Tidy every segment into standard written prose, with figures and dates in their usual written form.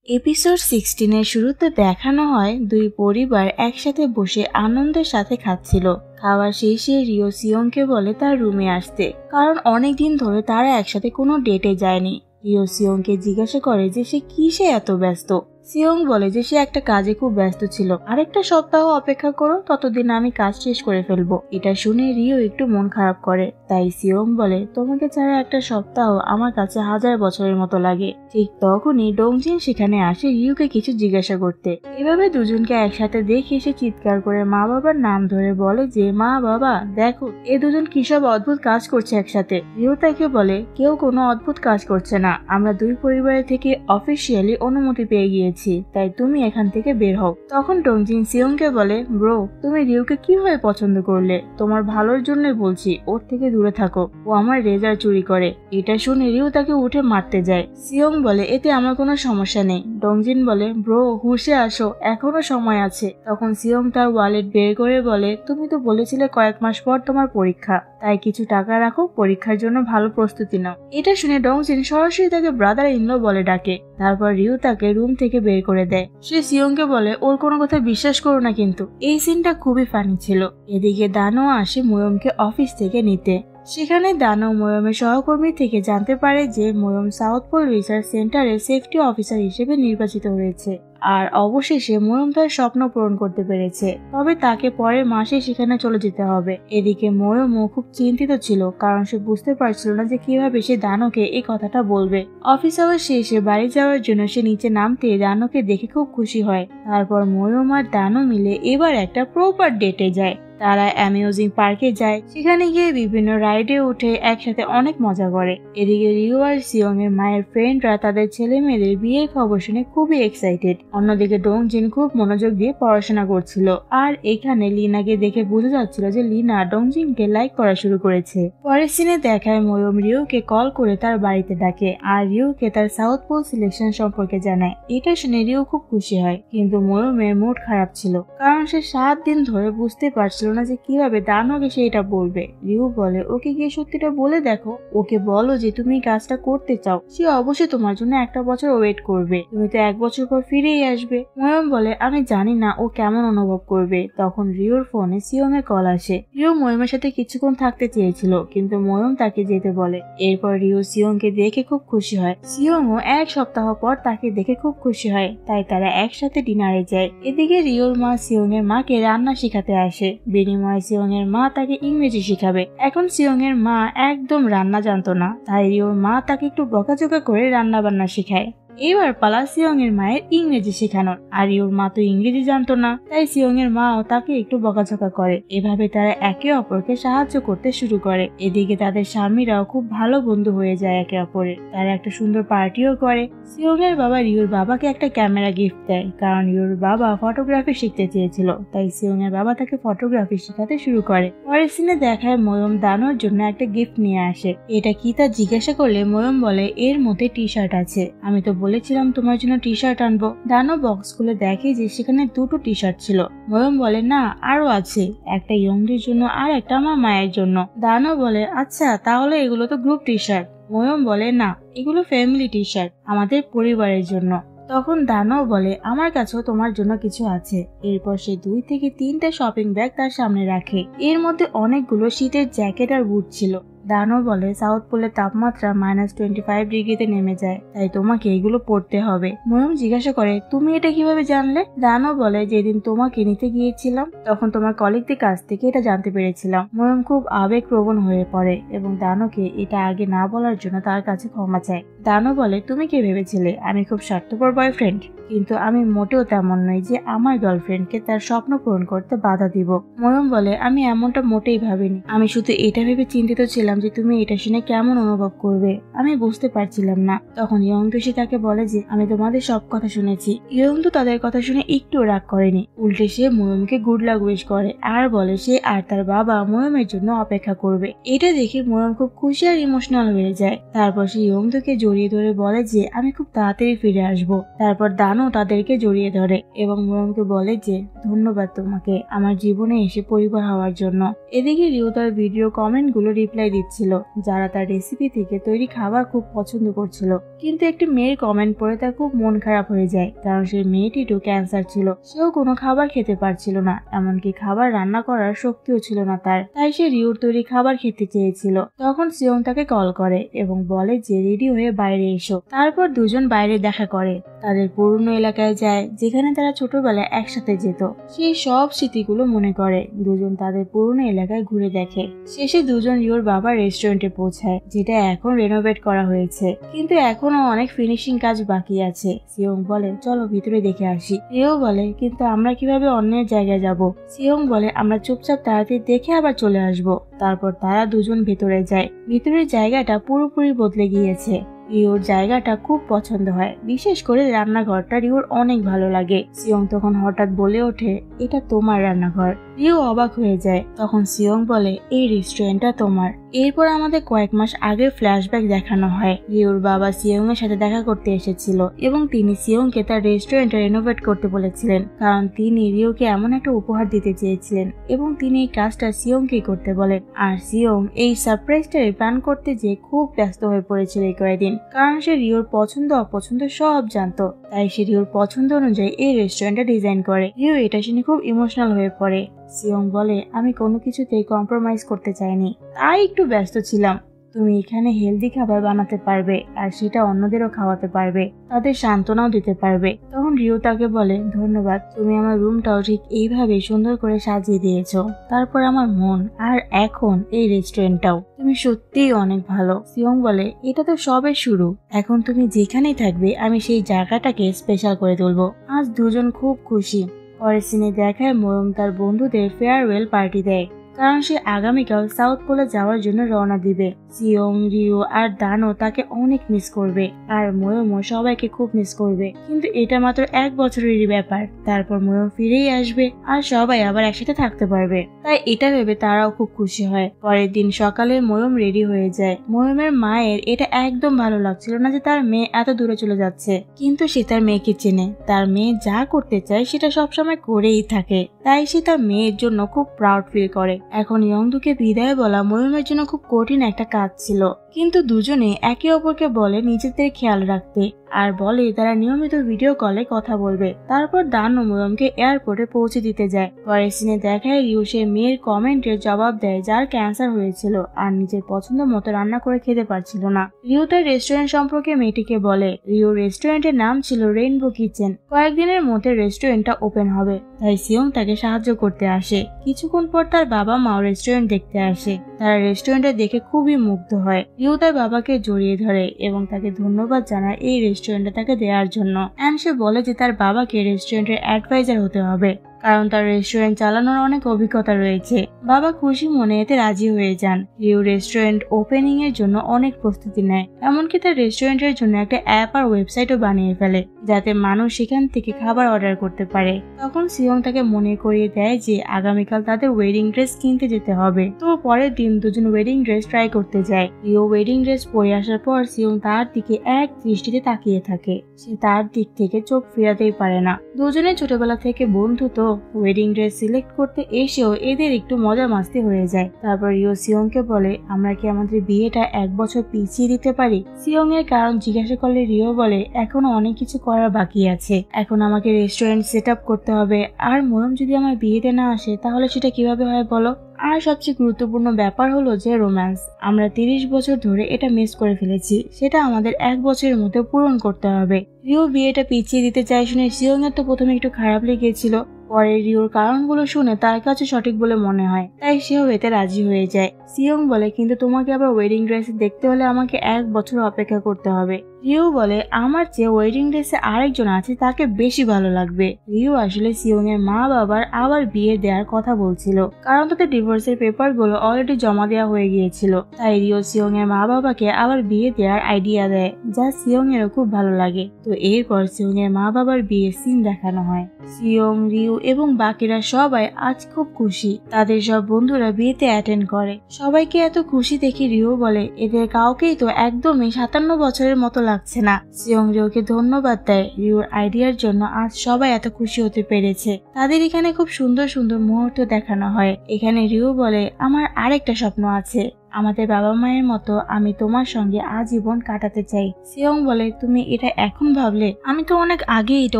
Episode 16 এর শুরুতে দেখানো হয় দুই পরিবার একসাথে বসে আনন্দের সাথে খাচ্ছিল। খাওয়া শেষে রিও সিয়ংকে বলে তার রুমে আসতে, কারণ অনেকদিন ধরে তারা একসাথে কোনো ডেটে যায়নি। রিও সিয়ংকে জিজ্ঞাসা করে যে সে কিসে এত ব্যস্ত। সিয়ং বলে যে সে একটা কাজে খুব ব্যস্ত ছিল, আরেকটা সপ্তাহ অপেক্ষা করো, ততদিন আমি কাজ শেষ করে ফেলবো। এটা শুনে রিও একটু মন খারাপ করে, তাই সিয়ং বলে তোমাকে ছাড়া একটা সপ্তাহ আমার কাছে 1000 বছরের মতো লাগে। ঠিক তখনই ডংজিন সেখানে আসে রিওকে কিছু জিজ্ঞাসা করতে। এভাবে দুজনকে একসাথে দেখে সে চিৎকার করে মা বাবার নাম ধরে বলে যে মা বাবা দেখো এ দুজন কিসব অদ্ভুত কাজ করছে একসাথে। রিও তাকে বলে কেউ কোনো অদ্ভুত কাজ করছে না, আমরা দুই পরিবারের থেকে অফিসিয়ালি অনুমতি পেয়ে গিয়েছি, তাই তুমি এখান থেকে বের হও। তখন ডংজিন সিয়ংকে বলে ব্রো তুমি রিওকে কিভাবে পছন্দ করলে? তোমার ভালোর জন্যই বলছি, ওর থেকে দূরে থাকো, ও আমার রেজার চুরি করে। এটা শুনে রিও তাকে উঠে মারতে যায়। সিয়ং বলে এতে আমার কোনো সমস্যা নেই। ডংজিন বলে ব্রো হুশে আসো, এখনো সময় আছে। তখন সিয়ং তার ওয়ালেট বের করে বলে তুমি তো বলেছিলে কয়েক মাস পর তোমার পরীক্ষা, তাই কিছু টাকা রাখো, পরীক্ষার জন্য ভালো প্রস্তুতি নাও। এটা শুনে ডংজিন সরাসরি তাকে ব্রাদার ইনলো বলে ডাকে। তারপর রিও তাকে রুম থেকে বের করে দেয়। সে সিয়ংকে বলে ওর কোনো কথা বিশ্বাস করো না, কিন্তু এই সিনটা খুবই ফানি ছিল। এদিকে দানো আসে ময়মকে অফিস থেকে নিতে। সেখানে দানো ময়মের সহকর্মী থেকে জানতে পারে যে ময়ম সাউথ পোল রিসার্চ সেন্টারের সেফটি অফিসার হিসেবে নির্বাচিত হয়েছে, আর অবশেষে ময়ম তার স্বপ্ন পূরণ করতে পেরেছে। তবে তাকে পরের মাসে সেখানে চলে যেতে হবে। এদিকে ময়মও খুব চিন্তিত ছিল, কারণ সে বুঝতে পারছিল না যে কিভাবে সে দানোকে এই কথাটা বলবে। অফিস আওয়ার শেষে বাড়ি যাওয়ার জন্য সে নিচে নামতে দানোকে দেখে খুব খুশি হয়। তারপর ময়ম আর দানো মিলে এবার একটা প্রপার ডেটে যায়। তারা অ্যামিউজিং পার্কে যায়, সেখানে গিয়ে বিভিন্ন রাইডে উঠে একসাথে অনেক মজা করে। এদিকে রিও আর সিয়ং এর মায়ের ফ্রেন্ডরা তাদের ছেলে মেয়েদের বিয়ের খবর শুনে খুবই এক্সাইটেড। অন্যদিকে ডংজিন খুব মনোযোগ দিয়ে পড়াশোনা করছিল, আর এখানে লিনাকে দেখে বোঝা যাচ্ছিল যে লিনা ডংজিনকে লাইক করা শুরু করেছে। পরের সিনে দেখায় ময়ম রিওকে কল করে তার বাড়িতে ডাকে, আর রিওকে তার সাউথ পোল সিলেকশন সম্পর্কে জানায়। এটা শুনে রিও খুব খুশি হয়, কিন্তু ময়মের মুড খারাপ ছিল, কারণ সে 7 দিন ধরে বুঝতে পারছিল না যে কিভাবে দানোকে সে এটা বলবে। রিও বলে ওকে গিয়ে সত্যিটা বলে দেখো, ওকে বলো যে তুমি কাজটা করতে চাও, সে অবশ্যই তোমার জন্য একটা বছর ওয়েট করবে, তুমি তো 1 বছর পর ফিরেই আসবে। ময়ম বলে আমি জানি না ও কেমন অনুভব করবে। তখন রিওর ফোনে সিয়ং এর কল আসে। রিও ময়মের সাথে কিছুক্ষণ থাকতে চেয়েছিল, কিন্তু ময়ম তাকে যেতে বলে। এরপর রিও সিয়ংকে দেখে খুব খুশি হয়। সিয়ংও 1 সপ্তাহ পর তাকে দেখে খুব খুশি হয়, তাই তারা একসাথে ডিনারে যায়। এদিকে রিওর মা সিয়ং এর মাকে রান্না শেখাতে আসে। বিনিময়ে সিয়ং এর মা তাকে ইংরেজি শিখাবে। এখন সিয়ং এর মা একদম রান্না জানতো না, তাই রিওর মা তাকে একটু বকাঝকা করে রান্না বান্না শেখায়। এবার পালা সিয়ং এর মায়ের ইংরেজি শেখানোর, আর রিওর মা তো ইংরেজি জানতো না, তাই সিয়ং এর মাও তাকে একটু বকাঝকা করে। এভাবে তারা একে অপরকে সাহায্য করতে শুরু করে। এদিকে তাদের স্বামীরাও খুব ভালো বন্ধু হয়ে যায় একে অপরের। তারা একটা সুন্দর পার্টিও করে। সিয়ং এর বাবা রিওর বাবাকে একটা ক্যামেরা গিফট দেয়, কারণ রিওর বাবা ফটোগ্রাফি শিখতে চেয়েছিল, তাই সিয়ং এর বাবা তাকে ফটোগ্রাফি শেখাতে শুরু করে। পরের সিনে দেখায় ময়ম দানোর জন্য একটা গিফট নিয়ে আসে। এটা কি তা জিজ্ঞাসা করলে ময়ম বলে এর মধ্যে টি শার্ট আছে, আমি তো বলেছিলাম তোমার জন্য টি শার্ট আনবো। দানো বক্স খুলে দেখে যে সেখানে 2টো টি শার্ট ছিল। ময়ম বলে না আরো আছে, একটা ইয়ংদের জন্য আর একটা আমার মায়ের জন্য। দানো বলে আচ্ছা তাহলে এগুলো তো গ্রুপ টি শার্ট। ময়ম বলে না, এগুলো ফ্যামিলি টি শার্ট, আমাদের পরিবারের জন্য। তখন দানো বলে আমার কাছেও তোমার জন্য কিছু আছে। এরপর সে 2 থেকে 3টা শপিং ব্যাগ তার সামনে রাখে। এর মধ্যে অনেকগুলো শীতের জ্যাকেট আর বুট ছিল। দানো বলে সাউথ পোলের তাপমাত্রা -25 ডিগ্রিতে নেমে যায়, তাই তোমাকে এগুলো পরতে হবে। ময়ম জিজ্ঞাসা করে তুমি এটা কিভাবে জানলে? দানো বলে যেদিন তোমাকে নিতে গিয়েছিলাম তখন তোমার কলিগদের কাছ থেকে এটা জানতে পেরেছিলাম। ময়ম খুব আবেগপ্রবণ হয়ে পড়ে এবং দানোকে এটা আগে না বলার জন্য তার কাছে ক্ষমা চায়। দানো বলে তুমি কি ভেবেছিলে আমি খুব স্বার্থপর বয়ফ্রেন্ড? কিন্তু আমি মোটেও তেমন নই যে আমার গার্লফ্রেন্ডকে তার স্বপ্ন পূরণ করতে বাধা দিব। ময়ম বলে আমি এমনটা মোটেই ভাবিনি, আমি শুধু এটা ভেবে চিন্তিত ছিলাম যে তুমি এটা শুনে কেমন অনুভব করবে, আমি বুঝতে পারছিলাম না। তখন ইয়ংদোশি তাকে বলে যে আমি তোমাদের সব কথা শুনেছি। ইয়ংদো তাদের কথা শুনে একটু রাগ করেনি, উল্টে সে ময়মকে গুড লাক উইশ করে আর বলে সে আর তার বাবা ময়মের জন্য অপেক্ষা করবে। এটা দেখে ময়ম খুব খুশি আর ইমোশনাল হয়ে যায়। তারপর সে ইয়ংদোকে জড়িয়ে জড়িয়ে ধরে বলে যে আমি খুব তাড়াতাড়ি ফিরে আসব। তারপর দানও তাদেরকে জড়িয়ে ধরে এবং ময়মকে বলে যে ধন্যবাদ তোমাকে আমার জীবনে এসে পরিবার হওয়ার জন্য। এদিকে রিউ তার ভিডিও কমেন্ট গুলো রিপ্লাই দিচ্ছিল যারা তার রেসিপি থেকে তৈরি খাবার খুব পছন্দ করছিল। কিন্তু একটি মেয়ের কমেন্ট পড়ে তার খুব মন খারাপ হয়ে যায়, কারণ সেই মেয়েটিরও ক্যান্সার ছিল। সেও কোনো খাবার খেতে পারছিল না, এমনকি খাবার রান্না করার শক্তিও ছিল না তার। তাই সে রিউর তৈরি খাবার খেতে চেয়েছিল। তখন সিয়ং তাকে কল করে এবং বলে যে রেডি হয়ে বাইরে এসো। তারপর দুজন বাইরে দেখা করে, তাদের পুরনো এলাকায় যায় যেখানে তারা ছোটবেলায় একসাথে যেত। সেই সব স্মৃতিগুলো মনে করে। দুজন তাদের পুরনো এলাকায় ঘুরে দেখে। শেষে দুজন রিওর বাবার রেস্টুরেন্টে পৌঁছায়, যেটা এখন রেনোভেট করা হয়েছে, কিন্তু এখনো অনেক ফিনিশিং কাজ বাকি আছে। সিয়ং বলে চলো ভিতরে দেখে আসি। রিও বলে কিন্তু আমরা কিভাবে অন্যের জায়গায় যাব? সিয়ং বলে আমরা চুপচাপ তাড়াতাড়ি দেখে আবার চলে আসব। তারপর তারা দুজন ভেতরে যায়। ভিতরের জায়গাটা পুরোপুরি বদলে গিয়েছে। রিওর জায়গাটা খুব পছন্দ হয়, বিশেষ করে রান্নাঘরটা রিওর অনেক ভালো লাগে। সিয়ং তখন হঠাৎ বলে ওঠে এটা তোমার রান্নাঘর। রিও অবাক হয়ে যায়। তখন সিয়ং বলে এই রেস্টুরেন্টটা তোমার। এরপর আমাদের কয়েক মাস আগে ফ্ল্যাশব্যাক দেখানো হয়। রিওর বাবা সিয়ং এর সাথে দেখা করতে এসেছিল এবং তিনি সিয়ংকে তার রেস্টুরেন্টটা রেনোভেট করতে বলেছিলেন, কারণ তিনি রিওকে এমন একটা উপহার দিতে চেয়েছিলেন এবং তিনি এই কাজটা সিয়ংকেই করতে বলেন। আর সিয়ং এই সারপ্রাইজটা প্ল্যান করতে যেয়ে খুব ব্যস্ত হয়ে পড়েছিল এই কয়েকদিন, কারণ সে রিওর পছন্দ অপছন্দ সব জানতো। তাই সে রিওর পছন্দ অনুযায়ী এই রেস্টুরেন্টটা ডিজাইন করে। রিও এটা শুনে খুব ইমোশনাল হয়ে পড়ে। সিয়ং বলে আমি কোনো কিছুতেই কম্প্রোমাইজ করতে চাইনি, তাই একটু ব্যস্ত ছিলাম। তুমি এখানে হেলদি খাবার বানাতে পারবে আর সেটা অন্যদেরও খাওয়াতে পারবে, তাদের সান্ত্বনাও দিতে পারবে। তখন রিও তাকে বলে ধন্যবাদ, তুমি আমার রুমটাও ঠিক এইভাবে সুন্দর করে সাজিয়ে দিয়েছো। তারপর আমার মন আর এখন এই রেস্টুরেন্টটাও। তুমি সত্যিই অনেক ভালো। সিয়ং বলে এটা তো সবে শুরু, এখন তুমি যেখানেই থাকবে আমি সেই জায়গাটাকে স্পেশাল করে তুলবো। আজ দুজন খুব খুশি। পরের সিনে দেখায় ময়ম তার বন্ধুদের ফেয়ারওয়েল পার্টি দেয়, কারণ সে আগামীকাল সাউথ পোলে যাওয়ার জন্য রওনা দিবে। সিয়ং, রিও আর দানও তাকে অনেক মিস করবে আর ময়মও সবাইকে খুব মিস করবে। কিন্তু এটা মাত্র 1 বছরেরই ব্যাপার, তারপর ময়ম ফিরেই আসবে আর সবাই আবার একসাথে থাকতে পারবে। তাই এটা ভেবে তারাও খুব খুশি হয়। পরের দিন সকালে ময়ম রেডি হয়ে যায়। ময়মের মায়ের এটা একদম ভালো লাগছিল না যে তার মেয়ে এত দূরে চলে যাচ্ছে, কিন্তু সে তার মেয়েকে চেনে। তার মেয়ে যা করতে চায় সেটা সবসময় করেই থাকে, তাই সে তার মেয়ের জন্য খুব প্রাউড ফিল করে। এখন ইয়ংদুকে বিদায় বলা ময়মের জন্য খুব কঠিন একটা কাজ ছিল, কিন্তু দুজনে একে অপরকে বলে নিজেদের খেয়াল রাখতে আর বলে তারা নিয়মিত ভিডিও কলে কথা বলবে। তারপর দান ও ময়মকে এয়ারপোর্টে পৌঁছে দিতে যায়। পরের সিনে দেখায় রিও সে মেয়ের কমেন্টের জবাব দেয় যার ক্যান্সার হয়েছিল আর নিজের পছন্দ মতো রান্না করে খেতে পারছিল না। রিও তার রেস্টুরেন্ট সম্পর্কে মেয়েটিকে বলে। রিও রেস্টুরেন্টের নাম ছিল রেইনবো কিচেন। কয়েকদিনের মধ্যে রেস্টুরেন্টটা ওপেন হবে, তাই সিয়ং তাকে সাহায্য করতে আসে। কিছুক্ষণ পর তার বাবা মাও রেস্টুরেন্ট দেখতে আসে। তারা রেস্টুরেন্টে দেখে খুবই মুগ্ধ হয়। রিও তার বাবাকে জড়িয়ে ধরে এবং তাকে ধন্যবাদ জানায় এই রেস্টুরেন্টে তাকে দেওয়ার জন্য। অ্যান্ড সে বলে যে তার বাবাকে রেস্টুরেন্টের অ্যাডভাইজার হতে হবে, কারণ তার রেস্টুরেন্ট চালানোর অনেক অভিজ্ঞতা রয়েছে। বাবা খুশি মনে এতে রাজি হয়ে যান। রিও রেস্টুরেন্ট ওপেনিং এর জন্য অনেক প্রস্তুতি নেয়, এমনকি তার রেস্টুরেন্টের জন্য একটা অ্যাপ আর ওয়েবসাইটও বানিয়ে ফেলে যাতে মানুষ সেখান থেকে খাবার অর্ডার করতে পারে। তখন সিয়ং তাকে মনে করিয়ে দেয় যে আগামীকাল তাদের ওয়েডিং ড্রেস কিনতে যেতে হবে। তো পরের দিন দুজন ওয়েডিং ড্রেস ট্রাই করতে যায়। রিও ওয়েডিং ড্রেস পরে আসার পর সিয়ং তার দিকে এক দৃষ্টিতে তাকিয়ে থাকে। সে তার দিক থেকে চোখ ফেরাতেই পারে না। দুজনে ছোটবেলা থেকে বন্ধু, তো ওয়েডিং ড্রেস সিলেক্ট করতে এসেও এদের একটু মজা মাস্তি হয়ে যায়। তারপর রিও সিয়ংকে বলে আমরা কি আমাদের বিয়েটা 1 বছর পিছিয়ে দিতে পারি? সিয়ং এর কারণ জিজ্ঞাসা করলে রিও বলে এখনো অনেক কিছু করার বাকি আছে। এখন আমাকে রেস্টুরেন্ট সেট আপ করতে হবে, আর ময়ম যদি আমার বিয়েতে না আসে তাহলে সেটা কিভাবে হয় বলো? আর সবচেয়ে গুরুত্বপূর্ণ ব্যাপার হলো যে রোম্যান্স। আমরা 30 বছর ধরে এটা মিস করে ফেলেছি, সেটা আমাদের 1 বছরের মধ্যে পূরণ করতে হবে। রিও বিয়েটা পিছিয়ে দিতে চাই শুনে সিয়ং এর তো প্রথমে একটু খারাপ লেগেছিল, পরে রিওর কারণগুলো শুনে তার কাছে সঠিক বলে মনে হয়, তাই সেও এতে রাজি হয়ে যায়। সিয়ং বলে কিন্তু তোমাকে আবার ওয়েডিং ড্রেসে দেখতে হলে আমাকে 1 বছর অপেক্ষা করতে হবে। রিও বলে আমার চেয়ে ওয়েডিং ড্রেসে আরেকজন আছে, তাকে বেশি ভালো লাগবে। রিও আসলে সিয়ং এর মা বাবার আবার বিয়ে দেওয়ার কথা বলছিল, কারণ তাদের ডিভোর্সের পেপার গুলো অলরেডি জমা দেওয়া হয়ে গিয়েছিল। তাই রিও সিয়ং এর মা বাবাকে আবার বিয়ে দেওয়ার আইডিয়া দেয়, যা সিয়ং এরও খুব ভালো লাগে। তো এরপর সিয়ং এর মা বাবার বিয়ের সিন দেখানো হয়। সিয়ং, রিও এবং বাকিরা সবাই আজ খুব খুশি। তাদের সব বন্ধুরা বিয়েতে অ্যাটেন্ড করে। সবাইকে এত খুশি দেখে রিও বলে এদের কাউকেই তো একদমই 57 বছরের মতো লাগছে না। সিয়ং রিওকে ধন্যবাদ দেয় রিওর আইডিয়ার জন্য আজ সবাই এত খুশি হতে পেরেছে। তাদের এখানে খুব সুন্দর সুন্দর মুহূর্ত দেখানো হয়। এখানে রিও বলে আমার আরেকটা স্বপ্ন আছে, আমাদের বাবা মায়ের মতো আমি তোমার সঙ্গে আজীবন কাটাতে চাই। সিয়ং বলে তুমি এটা এখন ভাবলে, আমি তো অনেক আগে এটা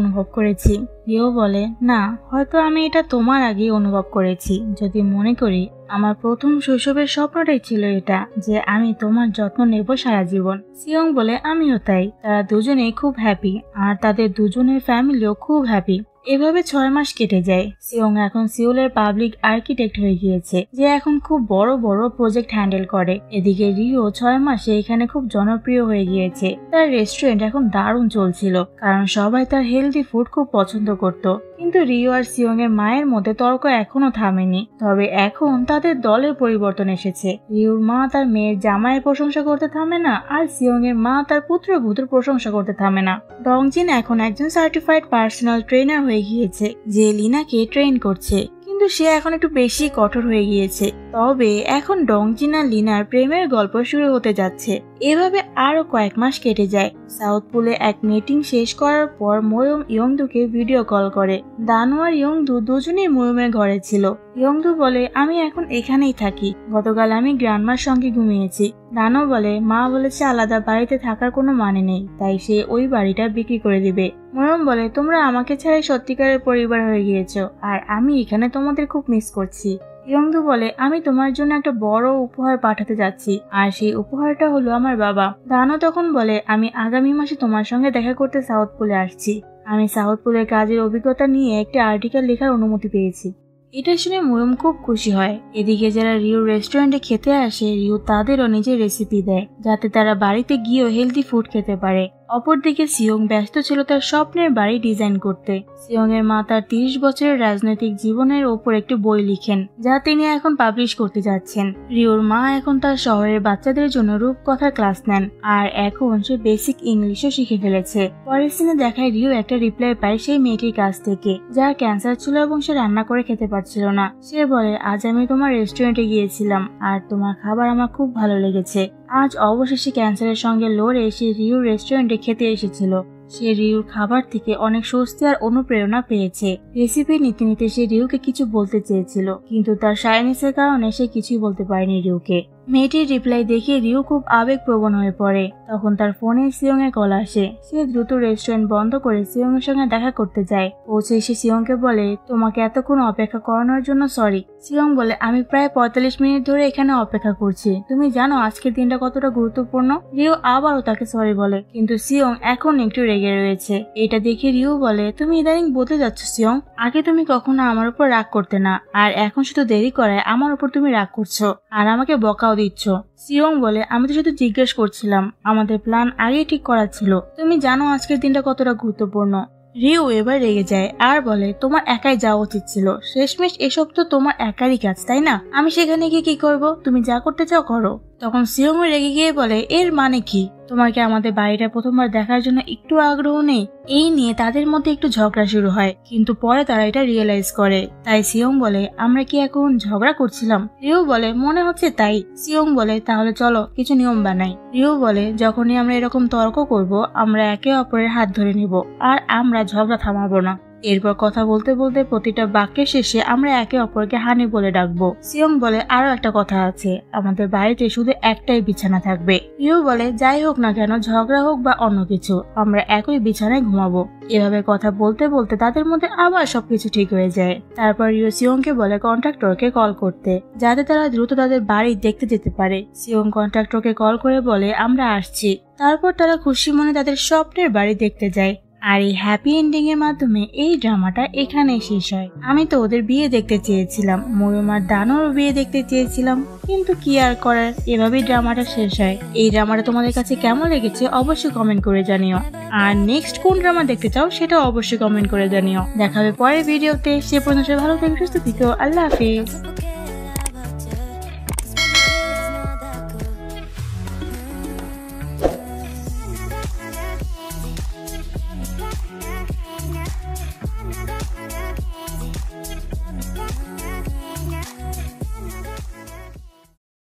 অনুভব করেছি। রিও বলে না, হয়তো আমি এটা তোমার আগেই অনুভব করেছি। যদি মনে করি আমার প্রথম শৈশবের স্বপ্নটাই ছিল এটা, যে আমি তোমার যত্ন নেব সারা জীবন। সিয়ং বলে আমিও তাই। তারা দুজনেই খুব হ্যাপি আর তাদের দুজনের ফ্যামিলিও খুব হ্যাপি। এভাবে 6 মাস কেটে যায়। সিয়ং এখন সিউলের পাবলিক আর্কিটেক্ট হয়ে গিয়েছে, যে এখন খুব বড় বড় প্রজেক্ট হ্যান্ডেল করে। এদিকে রিও 6 মাসে এখানে খুব জনপ্রিয় হয়ে গিয়েছে। তার রেস্টুরেন্ট এখন দারুণ চলছিল, কারণ সবাই তার হেলদি ফুড খুব পছন্দ করত। কিন্তু রিও আর সিয়ং এর মায়ের মধ্যে তর্ক এখনো থামেনি। তবে এখন তাদের দলের পরিবর্তন এসেছে। রিওর মা তার মেয়ের জামাইয়ের প্রশংসা করতে থামে না, আর সিয়ং এর মা তার পুত্রবধূর প্রশংসা করতে থামে না। ডংজিন এখন একজন সার্টিফাইড পার্সোনাল ট্রেনার হয়ে গিয়েছে, যে লিনাকে ট্রেন করছে। কিন্তু সে এখন একটু বেশি কঠোর হয়ে গিয়েছে। তবে এখন ডংজিন আর লিনার প্রেমের গল্প শুরু হতে যাচ্ছে। এভাবে আরো কয়েক মাস কেটে যায়। সাউথ পুলে এক মিটিং শেষ করার পর ময়ূম ইয়ংদুকে ভিডিও কল করে। দানু আর ইয়ংদু দুজনেই ময়ূমের ঘরে ছিল। ইয়ংদু বলে আমি এখন এখানেই থাকি, গতকাল আমি গ্র্যান্ডমার সঙ্গে ঘুমিয়েছি। দানু বলে মা বলেছে আলাদা বাড়িতে থাকার কোনো মানে নেই, তাই সে ওই বাড়িটা বিক্রি করে দিবে। ময়ূম বলে তোমরা আমাকে ছাড়াই সত্যিকারের পরিবার হয়ে গিয়েছো, আর আমি এখানে তোমাদের খুব মিস করছি। ইয়ংদু বলে আমি তোমার জন্য একটা বড় উপহার পাঠাতে যাচ্ছি, আর সেই উপহারটা হলো আমার বাবা। দানু তখন বলে আমি আগামী মাসে তোমার সঙ্গে দেখা করতে সাউথ পুলে আসছি। আমি সাউথ পুলের কাজের অভিজ্ঞতা নিয়ে একটি আর্টিকেল লেখার অনুমতি পেয়েছি। এটা শুনে ময়ূম খুব খুশি হয়। এদিকে যারা রিও রেস্টুরেন্টে খেতে আসে, রিও তাদেরও নিজের রেসিপি দেয়, যাতে তারা বাড়িতে গিয়েও হেলদি ফুড খেতে পারে। অপরদিকে সিয়ং ব্যস্ত ছিল তার স্বপ্নের বাড়ি ডিজাইন করতে। সিয়ং এর মা তার 30 বছরের রাজনৈতিক জীবনের ওপর একটি বই লিখেন, যা তিনি এখন পাবলিশ করতে যাচ্ছেন। রিওর মা এখন তার শহরের বাচ্চাদের জন্য রূপকথার ক্লাস নেন, আর এখন সে বেসিক ইংলিশও শিখে ফেলেছে। পরের সিনে দেখায় রিও একটা রিপ্লাই পায় সেই মেয়েটির কাছ থেকে, যার ক্যান্সার ছিল এবং সে রান্না করে খেতে পারছিল না। সে বলে আজ আমি তোমার রেস্টুরেন্টে গিয়েছিলাম, আর তোমার খাবার আমার খুব ভালো লেগেছে। আজ অবশেষে ক্যান্সারের সঙ্গে লড়ে সে রিও রেস্টুরেন্টে খেতে এসেছিল। সে রিওর খাবার থেকে অনেক স্বস্তি আর অনুপ্রেরণা পেয়েছে। রেসিপি নিতে নিতে সে রিওকে কিছু বলতে চেয়েছিল, কিন্তু তার শাইনেসের কারণে সে কিছুই বলতে পারেনি রিওকে। মেয়েটির রিপ্লাই দেখে রিও খুব আবেগপ্রবণ হয়ে পড়ে। তখন তার ফোনে সিয়ং এর কল আসে। সে দ্রুত রেস্টুরেন্ট বন্ধ করে সিয়ং এর সঙ্গে দেখা করতে যায়। পৌঁছে এসে সিয়ংকে বলে তোমাকে এতক্ষণ অপেক্ষা করানোর জন্য সরি। সিয়ং বলে আমি প্রায় 45 মিনিট ধরে এখানে অপেক্ষা করছি, তুমি জানো আজকের দিনটা কতটা গুরুত্বপূর্ণ। রিও আবারও তাকে সরি বলে, কিন্তু সিয়ং এখন একটু রেগে রয়েছে। এটা দেখে রিও বলে তুমি ইদানিং বদলে যাচ্ছ সিয়ং, আগে তুমি কখনো আমার উপর রাগ করতে না, আর এখন শুধু দেরি করায় আমার উপর তুমি রাগ করছো আর আমাকে বকাও দিচ্ছ। সিয়ং বলে আমি তো শুধু জিজ্ঞেস করছিলাম, আমাদের প্ল্যান আগেই ঠিক করা ছিল, তুমি জানো আজকের দিনটা কতটা গুরুত্বপূর্ণ। রিও এবার রেগে যায় আর বলে তোমার একাই যাওয়া উচিত ছিল, শেষমেশ এসব তো তোমার একারই কাজ তাই না, আমি সেখানে গিয়ে কি করব, তুমি যা করতে চাও করো। তখন সিয়ং রেগে গিয়ে বলে এর মানে কি, তোমার কি আমাদের বাড়িটা প্রথমবার দেখার জন্য একটু আগ্রহ নেই? এই নিয়ে তাদের মধ্যে একটু ঝগড়া শুরু হয়, কিন্তু পরে তারা এটা রিয়েলাইজ করে। তাই সিয়ং বলে আমরা কি এখন ঝগড়া করছিলাম? রিও বলে মনে হচ্ছে তাই। সিয়ং বলে তাহলে চলো কিছু নিয়ম বানাই। রিও বলে যখনই আমরা এরকম তর্ক করব আমরা একে অপরের হাত ধরে নিব, আর আমরা ঝগড়া থামাবো না। এরপর কথা বলতে বলতে প্রতিটা বাক্যের শেষে আমরা একে অপরকে হানি বলে ডাকবো। সিয়ং বলে আরো একটা কথা আছে, আমাদের বাড়িতে শুধু একটাই বিছানা থাকবে। রিও বলে যাই হোক না কেন, ঝগড়া হোক বা অন্য কিছু, আমরা একই বিছানায় ঘুমাবো। এভাবে কথা বলতে বলতে তাদের মধ্যে আবার সবকিছু ঠিক হয়ে যায়। তারপর রিও সিয়ংকে বলে কন্ট্রাক্টরকে কল করতে, যাতে তারা দ্রুত তাদের বাড়ি দেখতে যেতে পারে। সিয়ং কন্ট্রাক্টরকে কল করে বলে আমরা আসছি। তারপর তারা খুশি মনে তাদের স্বপ্নের বাড়ি দেখতে যায়। আর এই হ্যাপি এন্ডিং এর মাধ্যমে এই ড্রামাটা এখানেই শেষ হয়। আমি তো ওদের বিয়ে দেখতে চেয়েছিলাম, ময়ূম আর দানুর বিয়ে দেখতে চেয়েছিলাম, কিন্তু কি আর করার, এভাবেই ড্রামাটা শেষ হয়। এই ড্রামাটা তোমাদের কাছে কেমন লেগেছে অবশ্যই কমেন্ট করে জানিও, আর নেক্সট কোন ড্রামা দেখতে চাও সেটাও অবশ্যই কমেন্ট করে জানিও। দেখা হবে পরের ভিডিওতে, সে পর্যন্ত ভালো থেকো, সুস্থ থেকো, আল্লাহ হাফেজ।